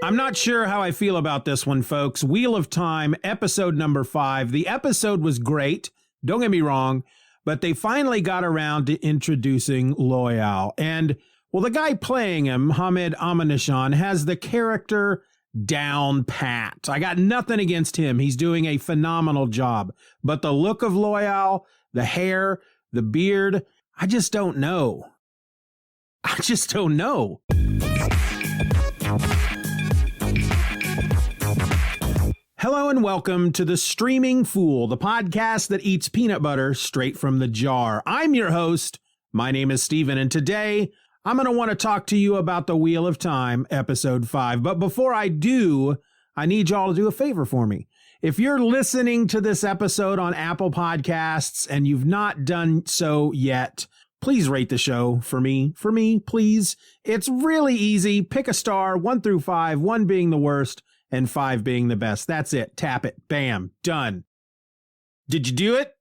I'm not sure how I feel about this one, folks. Wheel of Time, episode number 5. The episode was great. Don't get me wrong, but they finally got around to introducing Loyal. And, well, the guy playing him, Hamid Aminashan, has the character down pat. I got nothing against him. He's doing a phenomenal job. But the look of Loyal, the hair, the beard, I just don't know. Hello and welcome to The Streaming Fool, the podcast that eats peanut butter straight from the jar. I'm your host. My name is Steven, and today I'm going to want to talk to you about The Wheel of Time, episode 5. But before I do, I need y'all to do a favor for me. If you're listening to this episode on Apple Podcasts and you've not done so yet, please rate the show for me, please. It's really easy. Pick a star, 1 through 5, 1 being the worst and 5 being the best. That's it. Tap it. Bam. Done. Did you do it?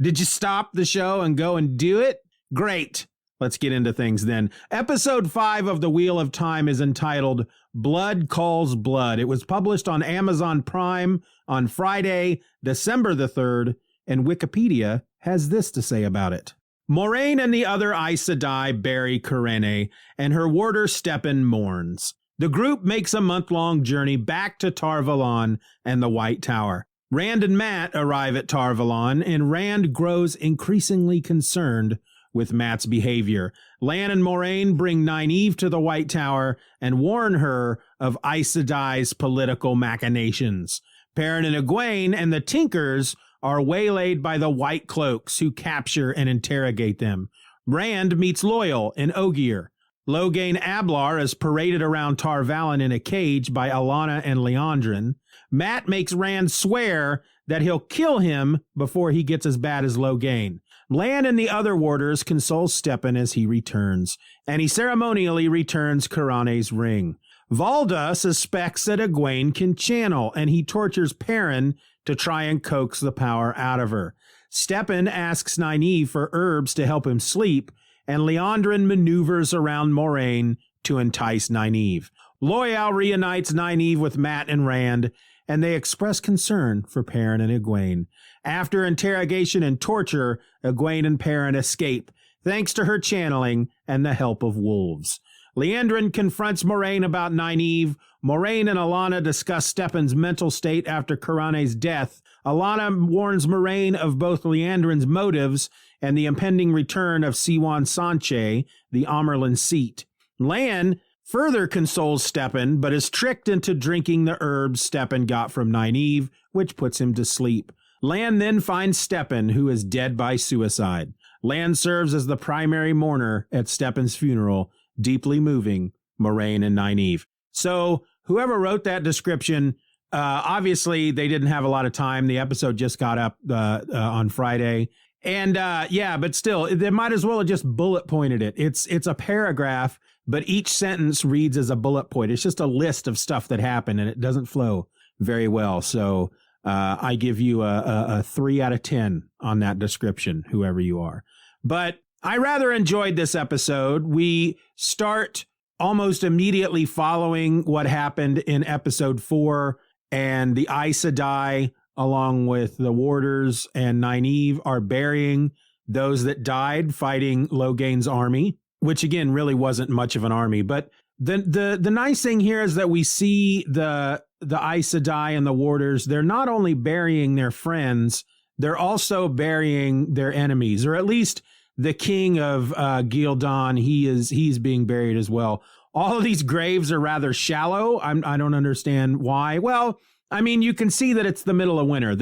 Did you stop the show and go and do it? Great. Let's get into things then. Episode 5 of The Wheel of Time is entitled Blood Calls Blood. It was published on Amazon Prime on Friday, December the 3rd, and Wikipedia has this to say about it. Moraine and the other Aes Sedai bury Kyrene, and her warder Stepan mourns. The group makes a month-long journey back to Tar Valon and the White Tower. Rand and Mat arrive at Tar Valon, and Rand grows increasingly concerned with Mat's behavior. Lan and Moraine bring Nynaeve to the White Tower and warn her of Aes Sedai's political machinations. Perrin and Egwene and the Tinkers are waylaid by the White Cloaks, who capture and interrogate them. Rand meets Loyal and Ogier. Logain Ablar is paraded around Tar Valon in a cage by Alanna and Liandrin. Mat makes Rand swear that he'll kill him before he gets as bad as Logain. Lan and the other warders console Stepan as he returns, and he ceremonially returns Kyrene's ring. Valda suspects that Egwene can channel, and he tortures Perrin to try and coax the power out of her. Stepan asks Nynaeve for herbs to help him sleep, and Liandrin maneuvers around Moraine to entice Nynaeve. Loyal reunites Nynaeve with Mat and Rand, and they express concern for Perrin and Egwene. After interrogation and torture, Egwene and Perrin escape, thanks to her channeling and the help of wolves. Liandrin confronts Moraine about Nynaeve. Moraine and Alanna discuss Stepan's mental state after Kyrene's death. Alanna warns Moraine of both Liandrin's motives and the impending return of Siwan Sanche, the Amerlin seat. Lan further consoles Stepan, but is tricked into drinking the herbs Stepan got from Nynaeve, which puts him to sleep. Lan then finds Stepan, who is dead by suicide. Lan serves as the primary mourner at Stepan's funeral, deeply moving Moraine and Nynaeve. So whoever wrote that description, obviously they didn't have a lot of time. The episode just got up on Friday. And but still, they might as well have just bullet pointed it. It's a paragraph, but each sentence reads as a bullet point. It's just a list of stuff that happened, and it doesn't flow very well. So I give you a 3 out of 10 on that description, whoever you are. But I rather enjoyed this episode. We start almost immediately following what happened in episode 4, and the Aes Sedai, along with the warders and Nynaeve, are burying those that died fighting Logain's army, which again really wasn't much of an army. But the nice thing here is that we see the Aes Sedai and the warders. They're not only burying their friends, they're also burying their enemies, or at least the king of Gildan. He's being buried as well. All of these graves are rather shallow. I don't understand why. Well, I mean, you can see that it's the middle of winter.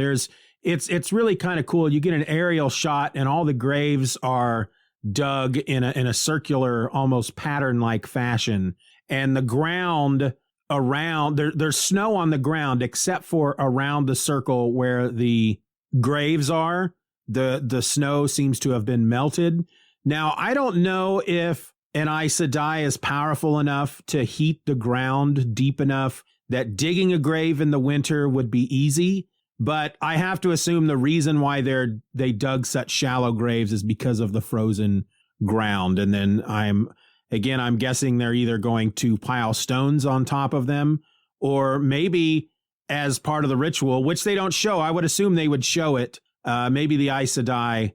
It's really kind of cool. You get an aerial shot, and all the graves are dug in a circular, almost pattern-like fashion. And the ground around, there's snow on the ground, except for around the circle where the graves are. The snow seems to have been melted. Now, I don't know if an Aes Sedai is powerful enough to heat the ground deep enough that digging a grave in the winter would be easy, but I have to assume the reason why they dug such shallow graves is because of the frozen ground. And then I'm Again, I'm guessing they're either going to pile stones on top of them, or maybe as part of the ritual, which they don't show. I would assume they would show it. Maybe the Aes Sedai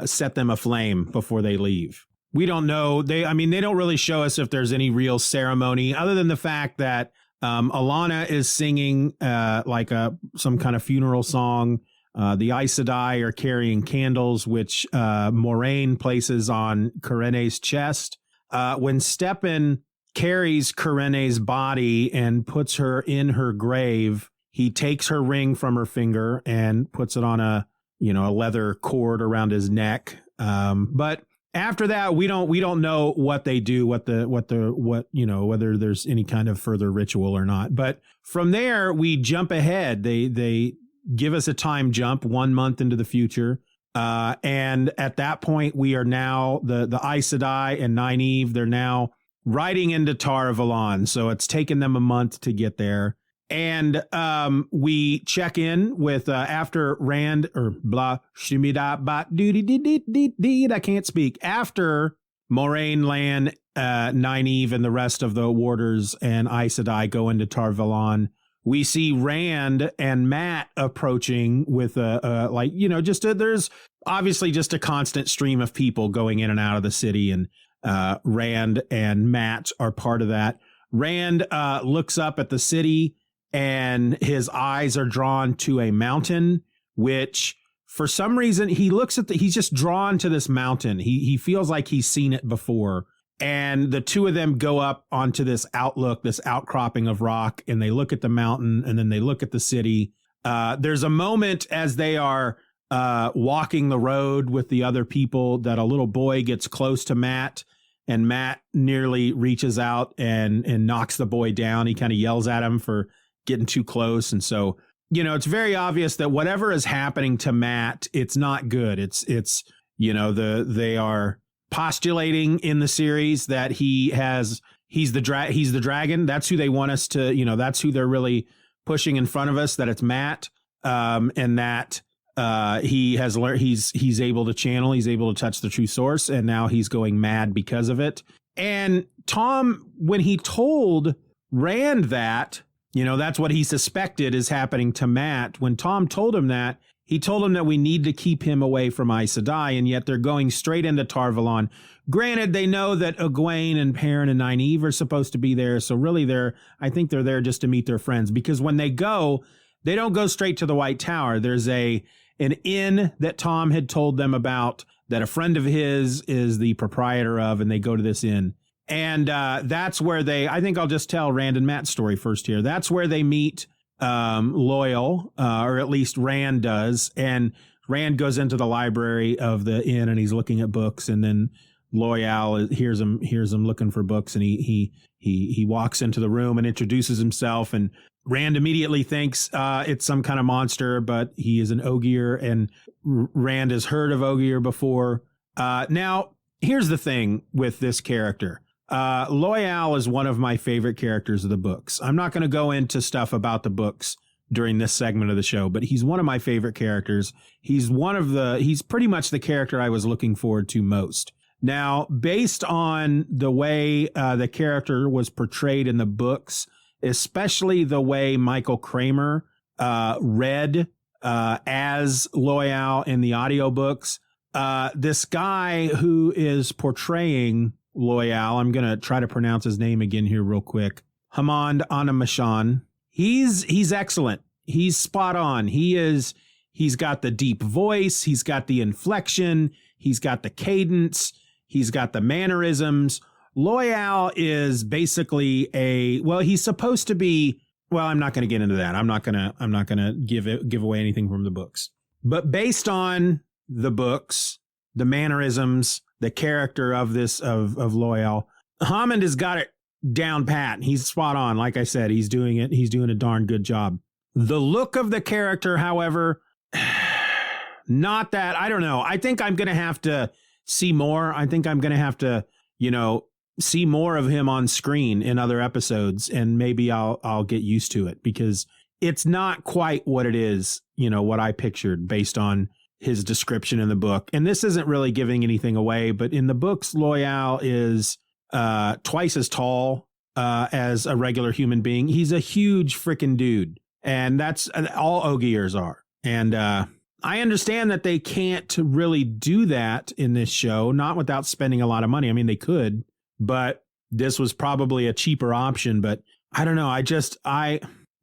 set them aflame before they leave. We don't know. They don't really show us if there's any real ceremony other than the fact that Alana is singing some kind of funeral song. The Aes Sedai are carrying candles, which Moraine places on Karene's chest. When Stepan carries Karene's body and puts her in her grave, he takes her ring from her finger and puts it on a leather cord around his neck. But after that, we don't know what they do, whether there's any kind of further ritual or not. But from there, we jump ahead. They give us a time jump 1 month into the future. And at that point, we are now the Aes Sedai and Nynaeve. They're now riding into Tar Valon. So it's taken them a month to get there. And we check in with after Rand or blah shimida bat doody I can't speak. After Moraine, Lan, Nynaeve, and the rest of the warders and Aes Sedai go into Tar Valon, we see Rand and Matt approaching with there's obviously just a constant stream of people going in and out of the city, and Rand and Matt are part of that. Rand looks up at the city, and his eyes are drawn to a mountain, which for some reason he's just drawn to this mountain. He feels like he's seen it before. And the two of them go up onto this outcropping of rock, and they look at the mountain, and then they look at the city. There's a moment as they are walking the road with the other people that a little boy gets close to Matt, and Matt nearly reaches out and knocks the boy down. He kind of yells at him for getting too close. And so, it's very obvious that whatever is happening to Matt, it's not good. They are postulating in the series that he's the dragon. That's who they want us to, that's who they're really pushing in front of us, that it's Matt. And that he has learned, he's able to channel, he's able to touch the true source, and now he's going mad because of it. And Tom, when he told Rand that, that's what he suspected is happening to Matt. When Tom told him that, he told him that we need to keep him away from Aes Sedai, and yet they're going straight into Tar Valon. Granted, they know that Egwene and Perrin and Nynaeve are supposed to be there, so really I think they're there just to meet their friends, because when they go, they don't go straight to the White Tower. There's an inn that Tom had told them about that a friend of his is the proprietor of, and they go to this inn. And that's where I think I'll just tell Rand and Matt's story first here. That's where they meet Loyal, or at least Rand does. And Rand goes into the library of the inn, and he's looking at books, and then Loyal hears him looking for books, and he walks into the room and introduces himself, and Rand immediately thinks it's some kind of monster, but he is an Ogier, and Rand has heard of Ogier before. Now, here's the thing with this character. Loyal is one of my favorite characters of the books. I'm not going to go into stuff about the books during this segment of the show, but he's one of my favorite characters. He's pretty much the character I was looking forward to most. Now, based on the way the character was portrayed in the books, especially the way Michael Kramer read as Loyal in the audiobooks, this guy who is portraying Loyal, I'm going to try to pronounce his name again here real quick, Hamand Anamashan. He's excellent. He's spot on. He's got the deep voice. He's got the inflection. He's got the cadence. He's got the mannerisms. Loyal is basically he's supposed to be, I'm not going to get into that. I'm not going to give away anything from the books. But based on the books, the mannerisms, the character of Loyal, Hammond has got it down pat. He's spot on. Like I said, he's doing it. He's doing a darn good job. The look of the character, however, not that, I don't know. I think I'm going to have to see more. I think I'm going to have to, see more of him on screen in other episodes, and maybe I'll get used to it, because it's not quite what it is, what I pictured based on his description in the book. And this isn't really giving anything away, but in the books, Loyal is twice as tall as a regular human being. He's a huge freaking dude. And that's all Ogiers are. And I understand that they can't really do that in this show, not without spending a lot of money. I mean, they could, but this was probably a cheaper option. But I don't know.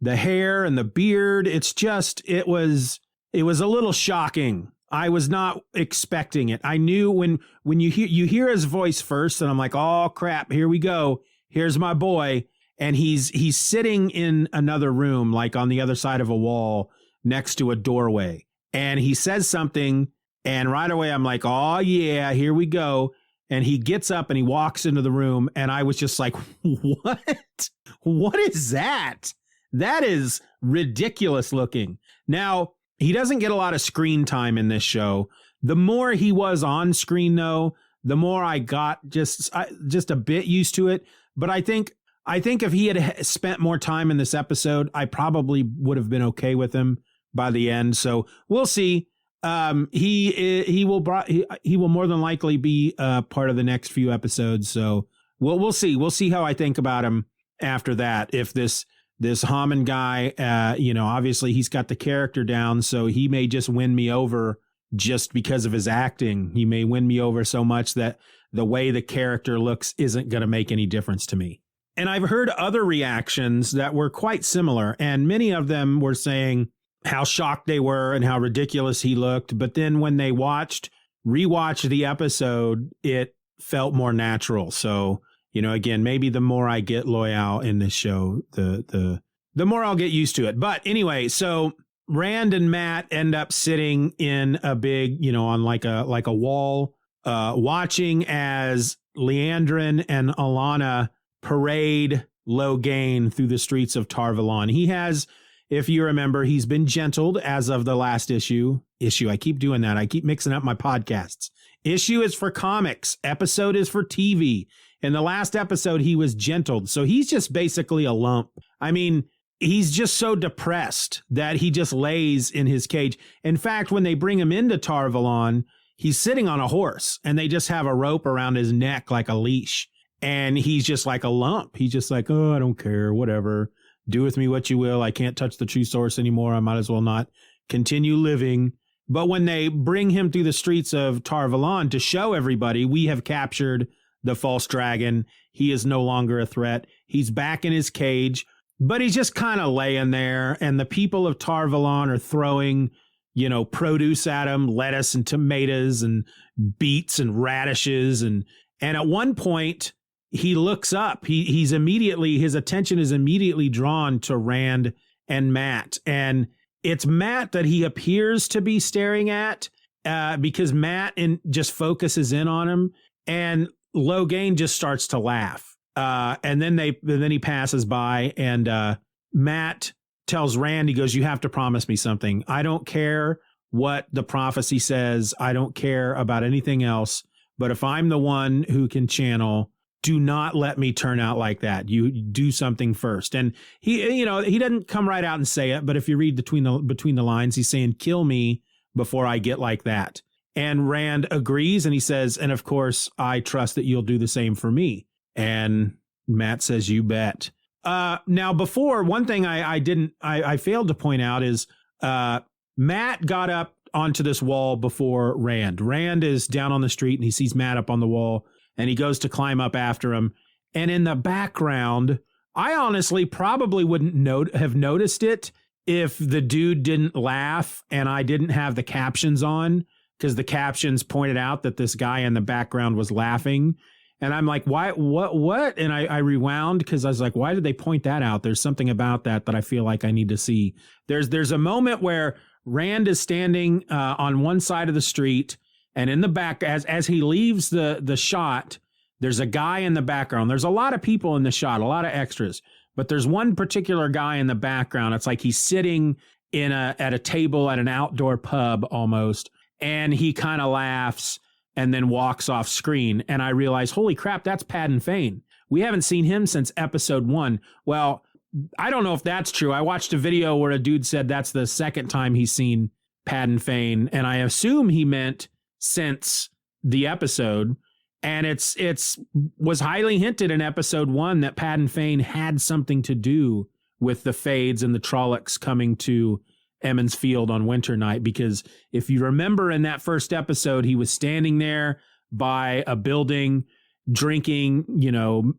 The hair and the beard, it was a little shocking. I was not expecting it. I knew when you hear his voice first, and I'm like, oh crap, here we go. Here's my boy. And he's sitting in another room, like on the other side of a wall next to a doorway. And he says something, and right away I'm like, oh yeah, here we go. And he gets up and he walks into the room, and I was just like, what? What is that? That is ridiculous looking. Now, he doesn't get a lot of screen time in this show. The more he was on screen, though, the more I got just a bit used to it. But I think if he had spent more time in this episode, I probably would have been okay with him by the end. So we'll see. He will more than likely be part of the next few episodes. So we'll see. We'll see how I think about him after that. If this Hammond guy, obviously he's got the character down, so he may just win me over just because of his acting. He may win me over so much that the way the character looks isn't going to make any difference to me. And I've heard other reactions that were quite similar, and many of them were saying how shocked they were and how ridiculous he looked. But then when they rewatched the episode, it felt more natural. So, again, maybe the more I get Loyal in this show, the more I'll get used to it. But anyway, so Rand and Matt end up sitting in a big, on like a wall, watching as Leandrin and Alana parade Logain through the streets of Tar-Valon. He has, if you remember, he's been gentled as of the last issue. I keep doing that. I keep mixing up my podcasts. Issue is for comics. Episode is for TV. In the last episode, he was gentled. So he's just basically a lump. I mean, he's just so depressed that he just lays in his cage. In fact, when they bring him into Tar-Valon, he's sitting on a horse, and they just have a rope around his neck like a leash. And he's just like a lump. He's just like, oh, I don't care, whatever. Do with me what you will. I can't touch the true source anymore. I might as well not continue living. But when they bring him through the streets of Tar-Valon to show everybody, we have captured the false dragon. He is no longer a threat. He's back in his cage, but he's just kind of laying there. And the people of Tar-Valon are throwing, produce at him, lettuce and tomatoes and beets and radishes. And at one point, he looks up. His attention is immediately drawn to Rand and Matt. And it's Matt that he appears to be staring at because Matt just focuses in on him. And Logain just starts to laugh. And then he passes by, and Matt tells Rand, he goes, you have to promise me something. I don't care what the prophecy says. I don't care about anything else. But if I'm the one who can channel, do not let me turn out like that. You do something first. And he doesn't come right out and say it, but if you read between the lines, he's saying, kill me before I get like that. And Rand agrees, and he says, and of course, I trust that you'll do the same for me. And Matt says, you bet. Now, before, one thing I failed to point out is Matt got up onto this wall before Rand. Rand is down on the street, and he sees Matt up on the wall, and he goes to climb up after him. And in the background, I honestly probably wouldn't have noticed it if the dude didn't laugh and I didn't have the captions on, because the captions pointed out that this guy in the background was laughing. And I'm like, why, what? And I rewound because I was like, why did they point that out? There's something about that I feel like I need to see. There's a moment where Rand is standing on one side of the street, and in the back, as he leaves the shot, there's a guy in the background. There's a lot of people in the shot, a lot of extras, but there's one particular guy in the background. It's like he's sitting at a table at an outdoor pub almost, and he kind of laughs and then walks off screen. And I realize, holy crap, that's Paddon Fane. We haven't seen him since episode 1. Well, I don't know if that's true. I watched a video where a dude said that's the second time he's seen Paddon Fane, and I assume he meant since the episode. And it's was highly hinted in episode 1 that Paddon Fane had something to do with the Fades and the Trollocs coming to Emmons Field on winter night, because if you remember in that first episode, he was standing there by a building drinking,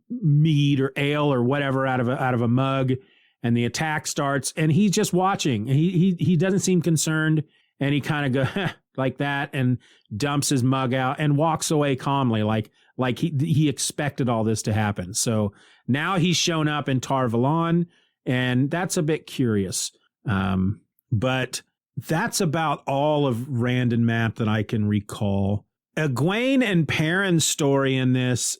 mead or ale or whatever out of a mug, and the attack starts and he's just watching. He doesn't seem concerned, and he kind of goes like that and dumps his mug out and walks away calmly, like he expected all this to happen. So now he's shown up in Tar Valon, and that's a bit curious. But that's about all of Rand and Mat that I can recall. Egwene and Perrin's story in this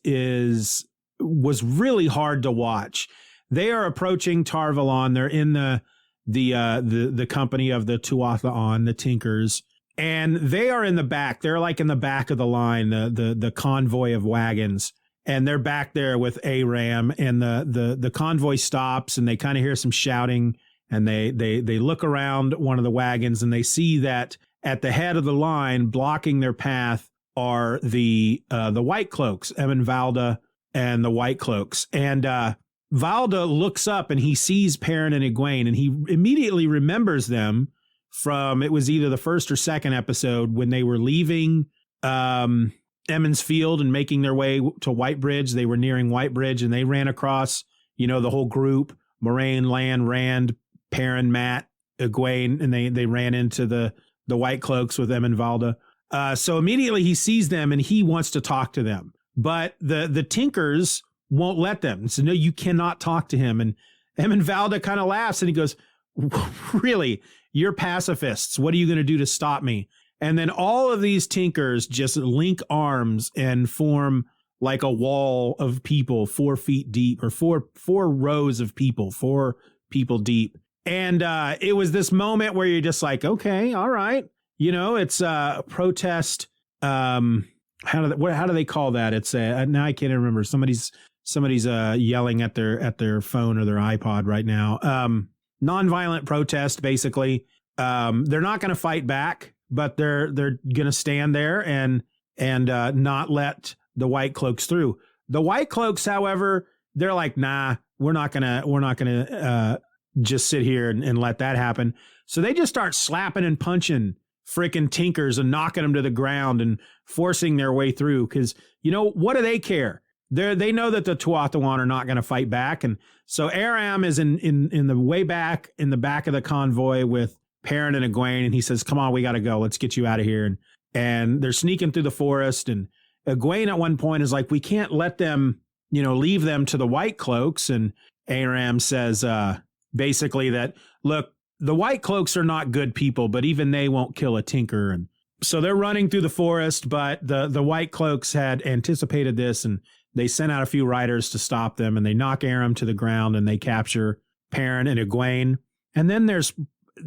was really hard to watch. They are approaching Tar Valon. They're in the company of the Tuatha, the Tinkers, and they are in the back. They're like in the back of the line, the convoy of wagons, and they're back there with Aram, and the convoy stops, and they kind of hear some shouting, and they look around one of the wagons, and they see that at the head of the line, blocking their path, are the White Cloaks, Emin Valda and the White Cloaks. And Valda looks up and he sees Perrin and Egwene, and he immediately remembers them from, it was either the first or second episode when they were leaving Emmons Field and making their way to Whitebridge. They were nearing Whitebridge and they ran across, the whole group, Moraine, Lan, Rand, Perrin, Mat, Egwene, and they ran into the White Cloaks with Emin Valda. So immediately he sees them and he wants to talk to them, but the Tinkers won't let them. So no, you cannot talk to him. And Emin Valda kind of laughs and he goes, really, you're pacifists. What are you going to do to stop me? And then all of these Tinkers just link arms and form like a wall of people 4 feet deep, or four rows of people, 4 people deep. And it was this moment where you're just like, okay, all right. It's a protest. How do they call that? It's now I can't remember. Somebody's yelling at their phone or their iPod right now. Nonviolent protest, basically. They're not going to fight back, but they're going to stand there and not let the White Cloaks through. The White Cloaks, however, they're like, nah, we're not gonna just sit here and let that happen. So they just start slapping and punching frickin' Tinkers and knocking them to the ground and forcing their way through. Because, what do they care? They know that the Tuathawan are not going to fight back. And so Aram is in the way back, in the back of the convoy with Perrin and Egwene. And he says, come on, we got to go. Let's get you out of here. And they're sneaking through the forest. And Egwene at one point is like, we can't let them, leave them to the White Cloaks. And Aram says, basically that, look, the White Cloaks are not good people, but even they won't kill a Tinker. And so they're running through the forest, but the White Cloaks had anticipated this, and they sent out a few riders to stop them, and they knock Aram to the ground, and they capture Perrin and Egwene. And then there's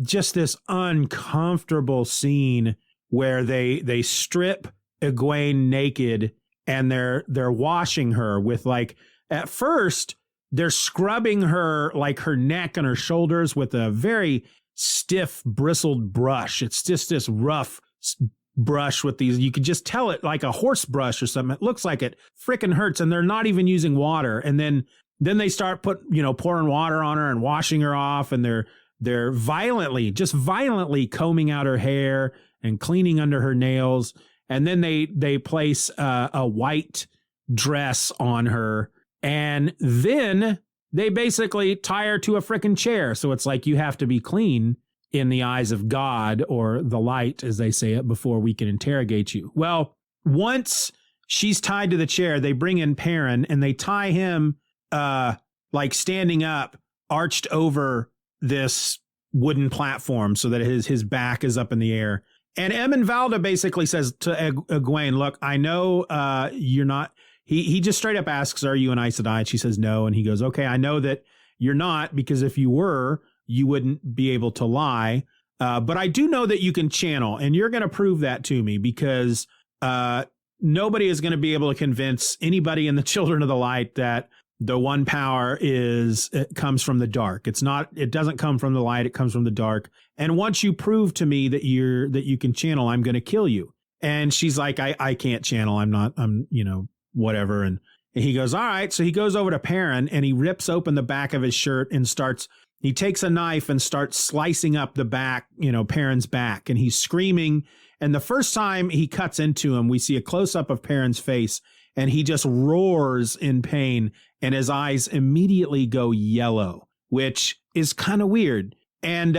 just this uncomfortable scene where they strip Egwene naked, and they're washing her with, like, at first they're scrubbing her, like her neck and her shoulders, with a very stiff bristled brush. It's just this rough brush with these, you could just tell it like a horse brush or something. It looks like it freaking hurts, and they're not even using water. And then they start pouring water on her and washing her off, and they're violently combing out her hair and cleaning under her nails. And then they place a white dress on her, and then they basically tie her to a frickin' chair. So it's like, you have to be clean in the eyes of God, or the light, as they say it, before we can interrogate you. Well, once she's tied to the chair, they bring in Perrin and they tie him like standing up, arched over this wooden platform so that his back is up in the air. And Emin Valda basically says to Egwene, look, I know you're not. He just straight up asks, are you an Aes Sedai? And she says no. And he goes, okay, I know that you're not, because if you were, you wouldn't be able to lie. But I do know that you can channel, and you're going to prove that to me, because nobody is going to be able to convince anybody in the Children of the Light that the one power comes from the dark. It doesn't come from the light. It comes from the dark. And once you prove to me that you can channel, I'm going to kill you. And she's like, I can't channel. I'm whatever. And he goes, all right. So he goes over to Perrin and he rips open the back of his shirt and he takes a knife and starts slicing up the back, Perrin's back. And he's screaming. And the first time he cuts into him, we see a close up of Perrin's face and he just roars in pain and his eyes immediately go yellow, which is kind of weird. And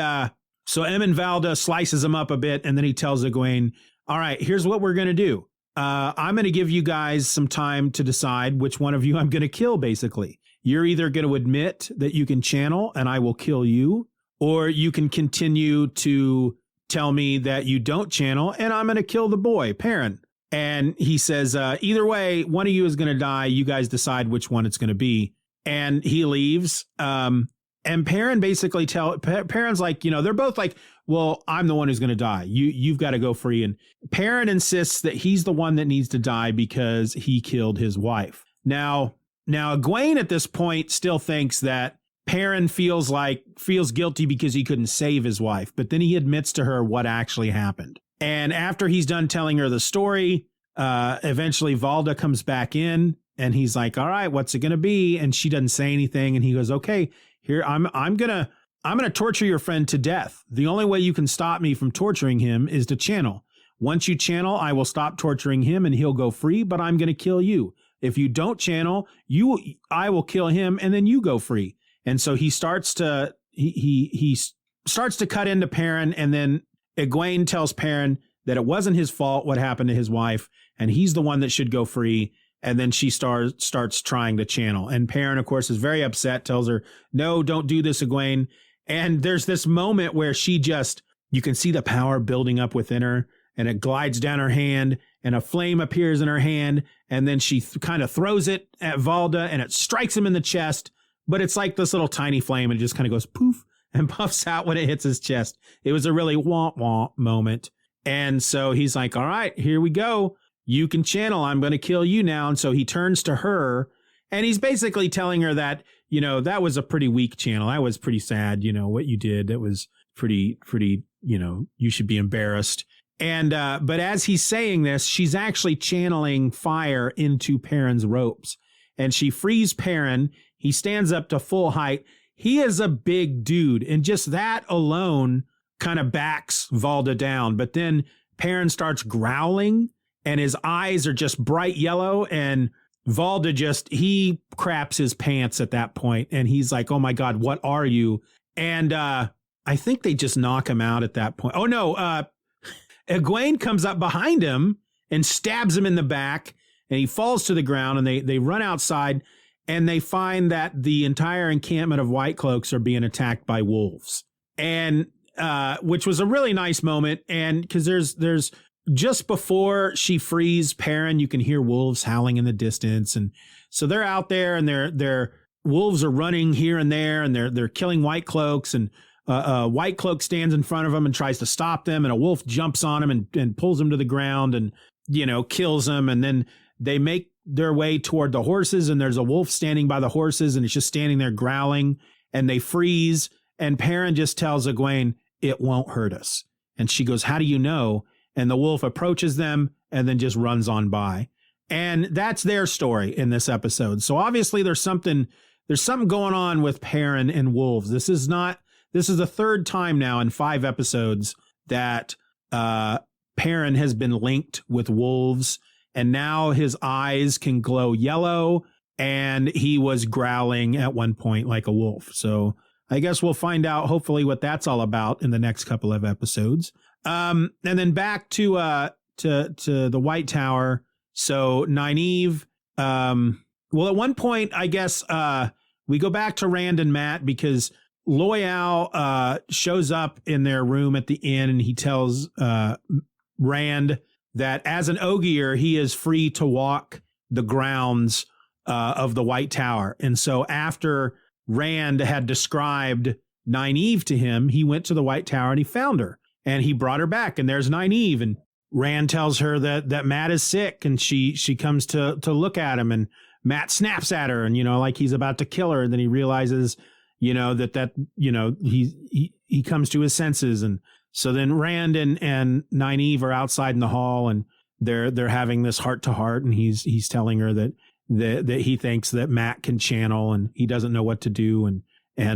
so Valda slices him up a bit and then he tells Egwene, all right, here's what we're going to do. I'm going to give you guys some time to decide which one of you I'm going to kill, basically. You're either going to admit that you can channel and I will kill you, or you can continue to tell me that you don't channel and I'm going to kill the boy, Perrin. And he says, either way, one of you is going to die. You guys decide which one it's going to be. And he leaves. And Perrin basically Perrin's like, they're both like, well, I'm the one who's going to die. You've got to go free. And Perrin insists that he's the one that needs to die because he killed his wife. Now Egwene at this point still thinks that Perrin feels guilty because he couldn't save his wife, but then he admits to her what actually happened. And after he's done telling her the story, eventually Valda comes back in and he's like, all right, what's it going to be? And she doesn't say anything. And he goes, okay, here, I'm going to torture your friend to death. The only way you can stop me from torturing him is to channel. Once you channel, I will stop torturing him and he'll go free, but I'm going to kill you. If you don't channel, I will kill him and then you go free. And so he starts to cut into Perrin, and then Egwene tells Perrin that it wasn't his fault what happened to his wife, and he's the one that should go free. And then she starts trying to channel. And Perrin, of course, is very upset, tells her, no, don't do this, Egwene. And there's this moment where you can see the power building up within her, and it glides down her hand, and a flame appears in her hand, and then she kind of throws it at Valda, and it strikes him in the chest. But it's like this little tiny flame, and it just kind of goes poof and puffs out when it hits his chest. It was a really womp moment. And so he's like, all right, here we go. You can channel. I'm going to kill you now. And so he turns to her, and he's basically telling her that, that was a pretty weak channel. That was pretty sad. What you did, that was pretty, you should be embarrassed. And, but as he's saying this, she's actually channeling fire into Perrin's ropes, and she frees Perrin. He stands up to full height. He is a big dude, and just that alone kind of backs Valda down. But then Perrin starts growling, and his eyes are just bright yellow, and Valda he craps his pants at that point, and he's like, oh my God, what are you? And I think they just knock him out at that point. Oh no, Egwene comes up behind him and stabs him in the back, and he falls to the ground, and they run outside, and they find that the entire encampment of White Cloaks are being attacked by wolves. And which was a really nice moment. And because there's just before she frees Perrin, you can hear wolves howling in the distance. And so they're out there, and their wolves are running here and there, and they're killing White Cloaks, and White Cloak stands in front of them and tries to stop them, and a wolf jumps on him and pulls him to the ground and, kills him. And then they make their way toward the horses, and there's a wolf standing by the horses, and it's just standing there growling, and they freeze. And Perrin just tells Egwene, it won't hurt us. And she goes, how do you know? And the wolf approaches them and then just runs on by. And that's their story in this episode. So obviously there's something going on with Perrin and wolves. This is the third time now in 5 episodes that Perrin has been linked with wolves, and now his eyes can glow yellow, and he was growling at one point like a wolf. So I guess we'll find out hopefully what that's all about in the next couple of episodes. And then back to the White Tower. So Nynaeve, well, at one point, I guess, we go back to Rand and Mat because Loial shows up in their room at the inn, and he tells Rand that as an Ogier, he is free to walk the grounds of the White Tower. And so after Rand had described Nynaeve to him, he went to the White Tower and he found her, and he brought her back, and there's Nynaeve. And Rand tells her that Mat is sick, and she comes to look at him, and Mat snaps at her, and, like he's about to kill her. And then he realizes, that he comes to his senses. And so then Rand and Nynaeve are outside in the hall, and they're having this heart to heart, and he's telling her that he thinks that Matt can channel and he doesn't know what to do. And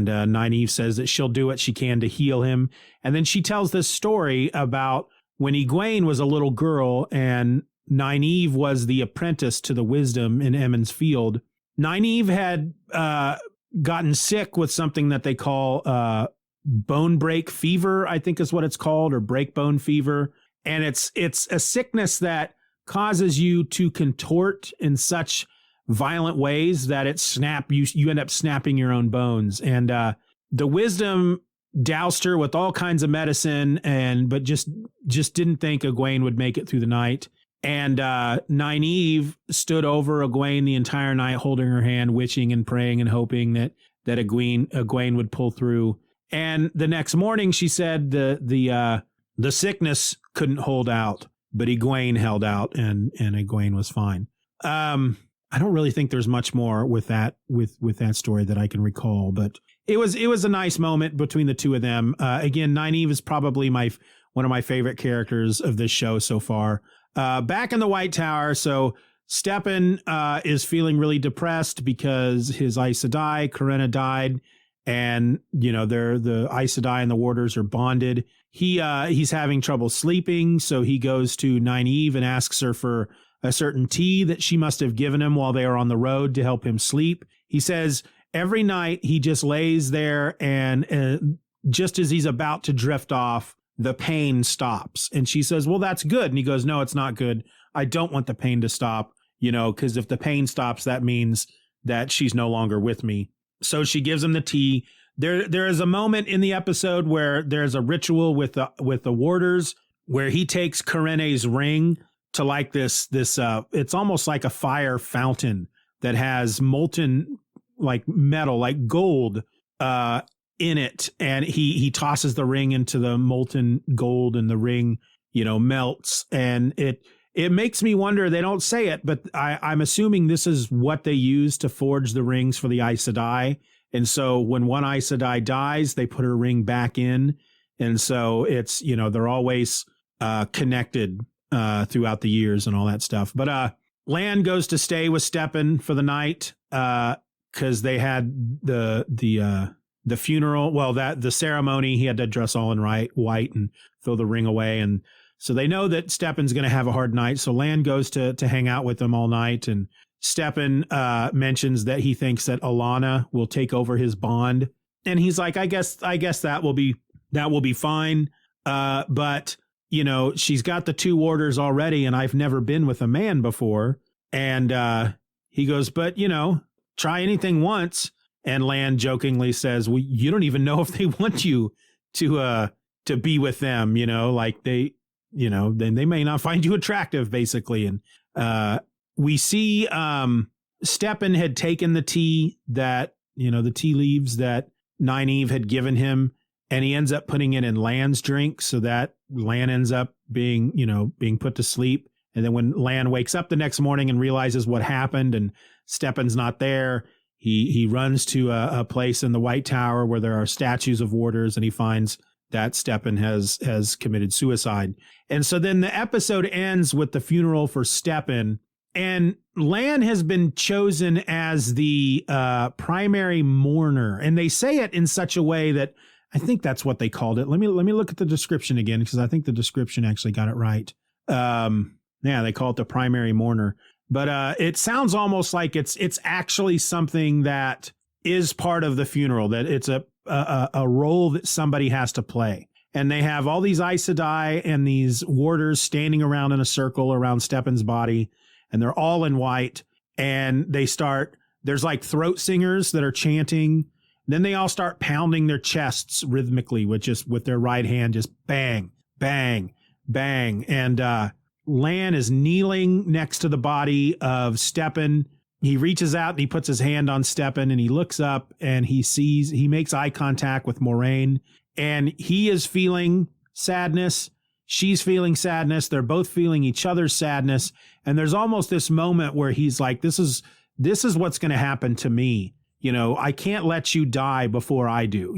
Nynaeve says that she'll do what she can to heal him. And then she tells this story about when Egwene was a little girl and Nynaeve was the apprentice to the wisdom in Emond's Field. Nynaeve had gotten sick with something that they call bone break fever, I think is what it's called, or break bone fever. And it's a sickness that causes you to contort in such violent ways that you end up snapping your own bones. And the wisdom doused her with all kinds of medicine, but just didn't think Egwene would make it through the night. And Nynaeve stood over Egwene the entire night, holding her hand, wishing and praying and hoping that Egwene would pull through. And the next morning, she said the sickness couldn't hold out, but Egwene held out, and Egwene was fine. I don't really think there's much more with that story that I can recall, but it was a nice moment between the two of them. Again, Nynaeve is probably one of my favorite characters of this show so far. Back in the White Tower, so Stepan is feeling really depressed because his Aes Sedai, Corinna, died, and the Aes Sedai and the warders are bonded. He's having trouble sleeping, so he goes to Nynaeve and asks her for a certain tea that she must have given him while they are on the road to help him sleep. He says every night he just lays there, and just as he's about to drift off, the pain stops. And she says, well, that's good. And he goes, no, it's not good. I don't want the pain to stop, because if the pain stops, that means that she's no longer with me. So she gives him the tea. There is a moment in the episode where there's a ritual with the warders where he takes Corinne's ring to like this it's almost like a fire fountain that has molten like metal, like gold in it, and he tosses the ring into the molten gold, and the ring melts, and it makes me wonder. They don't say it, but I'm assuming this is what they use to forge the rings for the Aes Sedai. And so when one Aes Sedai dies, they put her ring back in, and so it's they're always connected throughout the years and all that stuff. But Lan goes to stay with Stepan for the night because they had the funeral. Well, the ceremony, he had to dress all in white and throw the ring away, and so they know that Stepan's going to have a hard night. So Lan goes to hang out with them all night, and Stepan mentions that he thinks that Alana will take over his bond, and he's like, I guess that will be fine. But she's got the two warders already, and I've never been with a man before. And he goes, but try anything once. And Lan jokingly says, well, you don't even know if they want you to be with them, like then they may not find you attractive, basically. And we see Stepan had taken the tea that, the tea leaves that Nynaeve had given him, and he ends up putting it in Lan's drink, so that Lan ends up being put to sleep. And then when Lan wakes up the next morning and realizes what happened and Stepan's not there, he runs to a place in the White Tower where there are statues of warders, and he finds that Stepan has committed suicide. And so then the episode ends with the funeral for Stepan, and Lan has been chosen as the primary mourner. And they say it in such a way that I think that's what they called it. Let me look at the description again, because I think the description actually got it right. They call it the primary mourner. But it sounds almost like it's actually something that is part of the funeral, that it's a role that somebody has to play. And they have all these Aes Sedai and these warders standing around in a circle around Stepan's body, and they're all in white. And there's like throat singers that are chanting. Then they all start pounding their chests rhythmically with their right hand, just bang, bang, bang. And Lan is kneeling next to the body of Stepan. He reaches out and he puts his hand on Stepan, and he looks up and he makes eye contact with Moraine, and he is feeling sadness. She's feeling sadness. They're both feeling each other's sadness. And there's almost this moment where he's like, this is what's going to happen to me. I can't let you die before I do.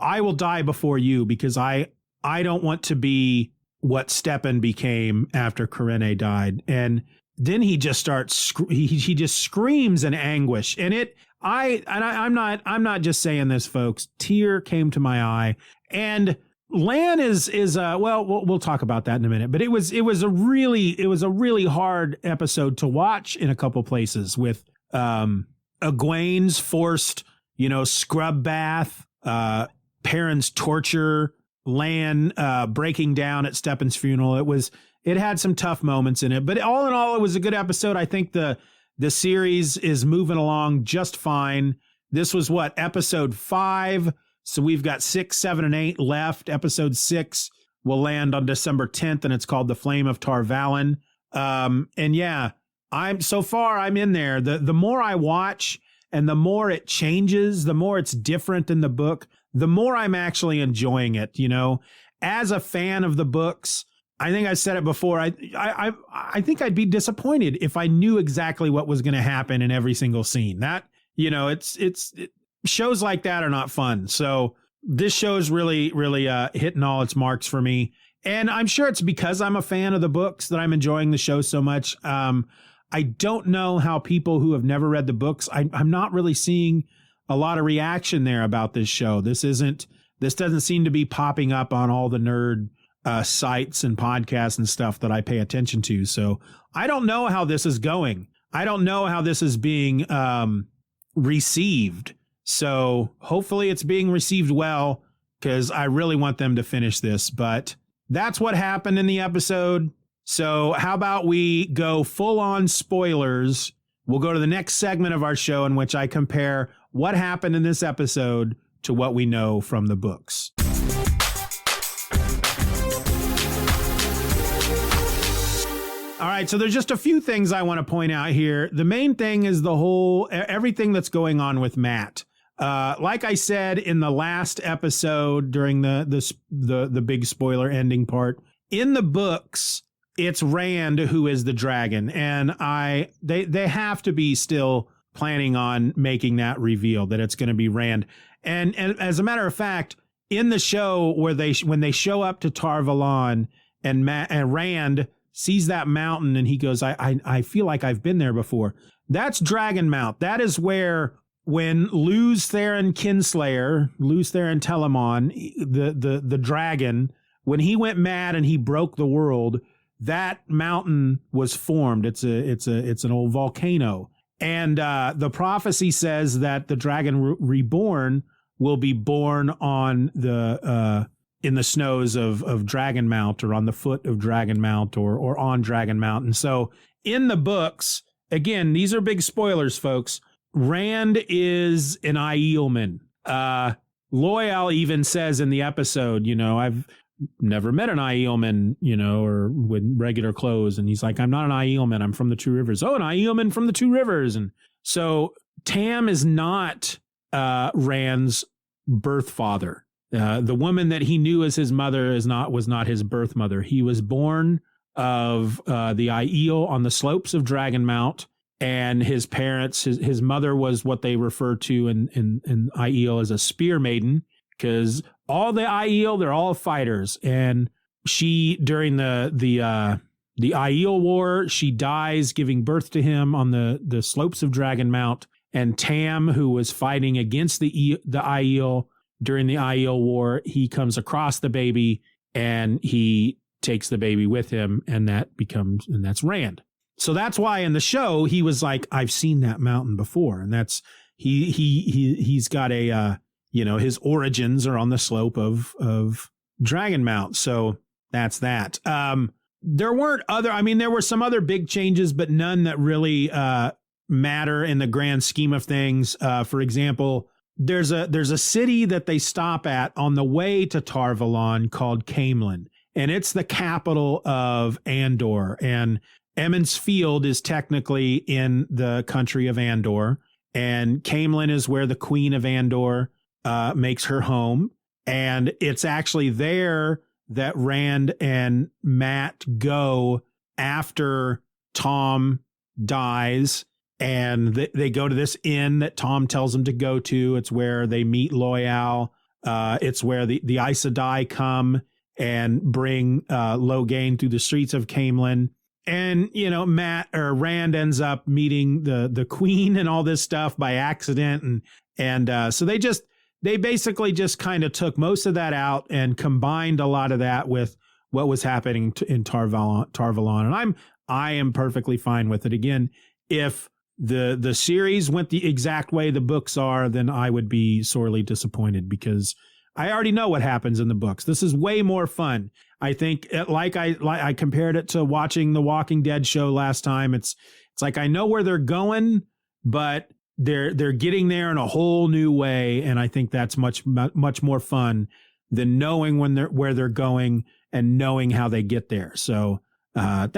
I will die before you, because I don't want to be what Stepan became after Karene died. And then he just starts, he just screams in anguish. And I'm not just saying this, folks. Tear came to my eye. And Lan is well, we'll talk about that in a minute. But it was a really hard episode to watch in a couple places with Egwene's forced, scrub bath, Perrin's torture, Lan breaking down at Stepan's funeral. It had some tough moments in it, but all in all, it was a good episode. I think the series is moving along just fine. This was episode 5. So we've got 6, 7, and 8 left. Episode 6 will land on December 10th, and it's called The Flame of Tar Valon. And yeah, I'm in there. The more I watch and the more it changes, the more it's different in the book, the more I'm actually enjoying it. As a fan of the books, I think I said it before. I think I'd be disappointed if I knew exactly what was going to happen in every single scene. That, shows like that are not fun. So this show's really, really hitting all its marks for me. And I'm sure it's because I'm a fan of the books that I'm enjoying the show so much. I don't know how people who have never read the books, I'm not really seeing a lot of reaction there about this show. This doesn't seem to be popping up on all the nerd sites and podcasts and stuff that I pay attention to. So I don't know how this is going. I don't know how this is being received. So hopefully it's being received well, because I really want them to finish this. But that's what happened in the episode. So how about we go full on spoilers? We'll go to the next segment of our show in which I compare what happened in this episode to what we know from the books. All right, so there's just a few things I want to point out here. The main thing is everything that's going on with Matt. Like I said in the last episode during the big spoiler ending part, in the books, it's Rand who is the dragon, and they have to be still planning on making that reveal that it's going to be Rand. And as a matter of fact, in the show when they show up to Tar Valon and Rand sees that mountain and he goes, I feel like I've been there before. That's Dragon Mount. That is where when Lews Therin Telamon, the dragon, when he went mad and he broke the world, that mountain was formed. It's an old volcano. And the prophecy says that the dragon reborn will be born on in the snows of Dragon Mount, or on the foot of Dragon Mount, or on Dragon Mount. And so in the books, again, these are big spoilers, folks. Rand is an Aielman. Loial even says in the episode, I've never met an Aielman, or with regular clothes. And he's like, I'm not an Aielman. I'm from the Two Rivers. Oh, an Aielman from the Two Rivers. And so Tam is not Rand's birth father. The woman that he knew as his mother was not his birth mother. He was born of the Aiel on the slopes of Dragon Mount, and his parents, his mother was what they refer to in Aiel as a spear maiden, because all the Aiel, they're all fighters. And she, during the Aiel War, she dies giving birth to him on the slopes of Dragon Mount. And Tam, who was fighting against the Aiel during the Aiel War, he comes across the baby and he takes the baby with him, and that's Rand. So that's why in the show he was like, I've seen that mountain before, and that's he's got a his origins are on the slope of Dragon Mount. So that's that. There were some other big changes, but none that really matter in the grand scheme of things. For example, there's a city that they stop at on the way to Tar Valon called Caemlyn, and it's the capital of Andor. And Emond's Field is technically in the country of Andor, and Caemlyn is where the Queen of Andor makes her home. And it's actually there that Rand and Matt go after Tom dies, and they go to this inn that Tom tells them to go to. It's where they meet Loial. It's where the Aes Sedai come and bring Logain through the streets of Camelin. And, you know, Rand ends up meeting the queen and all this stuff by accident. And so they basically just kind of took most of that out and combined a lot of that with what was happening in Tar Valon. And I am perfectly fine with it. Again, if the series went the exact way the books are, then I would be sorely disappointed because I already know what happens in the books. This is way more fun. I think, like I compared it to watching the Walking Dead show last time. It's like I know where they're going, but they're getting there in a whole new way, and I think that's much more fun than knowing where they're going and knowing how they get there. So I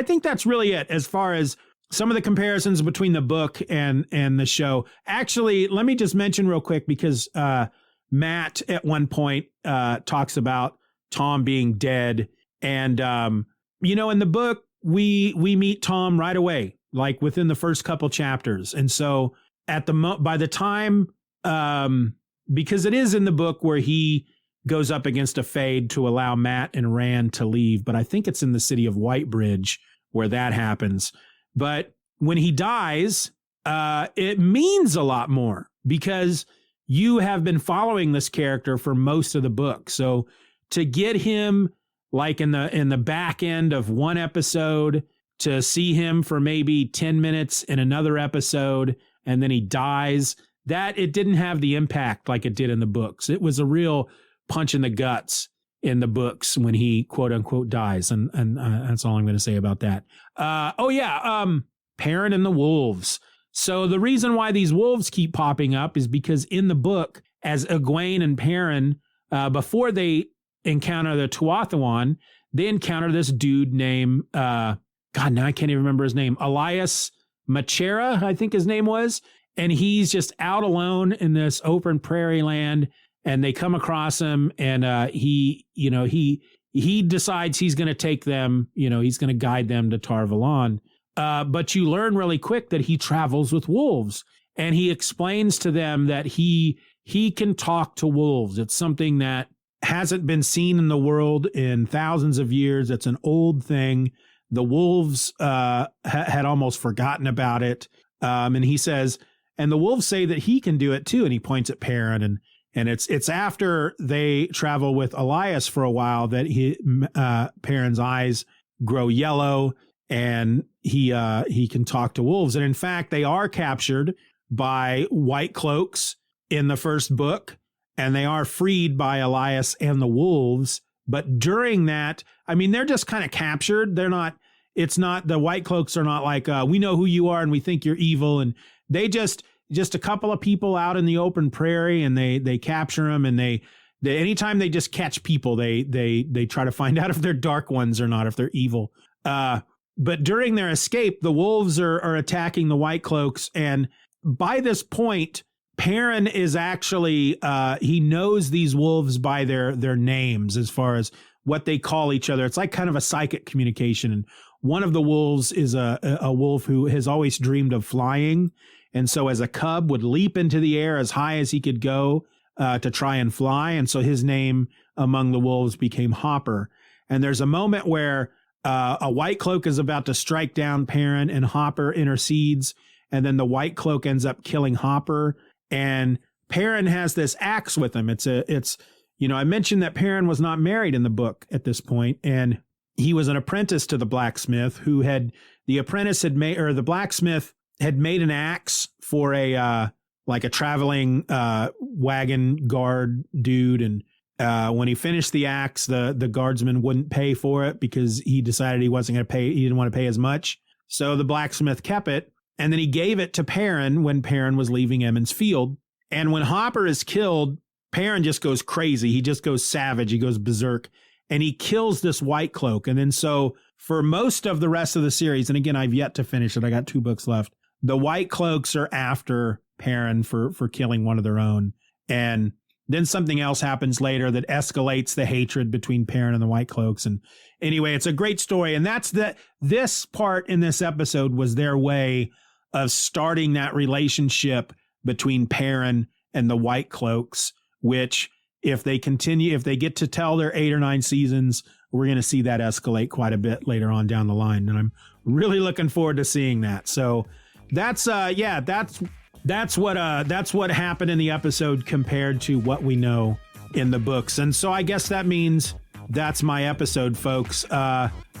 think that's really it as far as some of the comparisons between the book and the show. Actually, let me just mention real quick because Matt at one point talks about Tom being dead, and you know, in the book we meet Tom right away, like within the first couple chapters, and so by the time because it is in the book where he goes up against a fade to allow Matt and Rand to leave, but I think it's in the city of Whitebridge where that happens. But when he dies, it means a lot more because you have been following this character for most of the book. So to get him like in the back end of one episode, to see him for maybe 10 minutes in another episode, and then he dies, that it didn't have the impact like it did in the books. It was a real punch in the guts in the books when he quote unquote dies. And that's all I'm going to say about that. Perrin and the wolves. So the reason why these wolves keep popping up is because in the book, as Egwene and Perrin, before they encounter the Tuatha'an, they encounter this dude named, now I can't even remember his name, Elias Machera, I think his name was. And he's just out alone in this open prairie land, and they come across him, and he decides he's going to take them, he's going to guide them to Tar Valon. But you learn really quick that he travels with wolves, and he explains to them that he can talk to wolves. It's something that hasn't been seen in the world in thousands of years. It's an old thing. The wolves had almost forgotten about it. And he says, and the wolves say that he can do it too. And he points at Perrin, and it's after they travel with Elias for a while that Perrin's eyes grow yellow, and he can talk to wolves. And in fact, they are captured by White Cloaks in the first book, and they are freed by Elias and the wolves. But during that, I mean, they're just kind of captured. The White Cloaks are not like, we know who you are and we think you're evil. And they just a couple of people out in the open prairie, and they capture them, and they anytime they just catch people, they try to find out if they're dark ones or not, if they're evil. But during their escape, the wolves are attacking the White Cloaks. And by this point, Perrin is actually, he knows these wolves by their names as far as what they call each other. It's like kind of a psychic communication. And one of the wolves is a wolf who has always dreamed of flying. And so as a cub would leap into the air as high as he could go to try and fly. And so his name among the wolves became Hopper. And there's a moment where a White Cloak is about to strike down Perrin, and Hopper intercedes. And then the White Cloak ends up killing Hopper. And Perrin has this axe with him. I mentioned that Perrin was not married in the book at this point, and he was an apprentice to the blacksmith the blacksmith had made an axe for a traveling wagon guard dude. And when he finished the axe, the guardsman wouldn't pay for it because he decided he wasn't going to pay. He didn't want to pay as much. So the blacksmith kept it. And then he gave it to Perrin when Perrin was leaving Emmons Field. And when Hopper is killed, Perrin just goes crazy. He just goes savage. He goes berserk. And he kills this White Cloak. And then so for most of the rest of the series, and again, I've yet to finish it, I got 2 books left, the White Cloaks are after Perrin for killing one of their own. And then something else happens later that escalates the hatred between Perrin and the White Cloaks. And anyway, it's a great story. And this part in this episode was their way of starting that relationship between Perrin and the White Cloaks, which if they get to tell their 8 or 9 seasons, we're going to see that escalate quite a bit later on down the line. And I'm really looking forward to seeing that. So that's what happened in the episode compared to what we know in the books. And so I guess that means that's my episode, folks.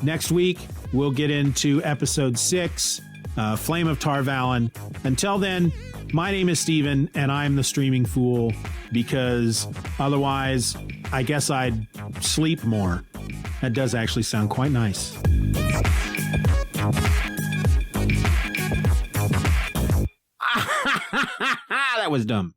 Next week, we'll get into episode 6, Flame of Tar Valon. Until then, my name is Steven, and I'm the Streaming Fool, because otherwise, I guess I'd sleep more. That does actually sound quite nice. That was dumb.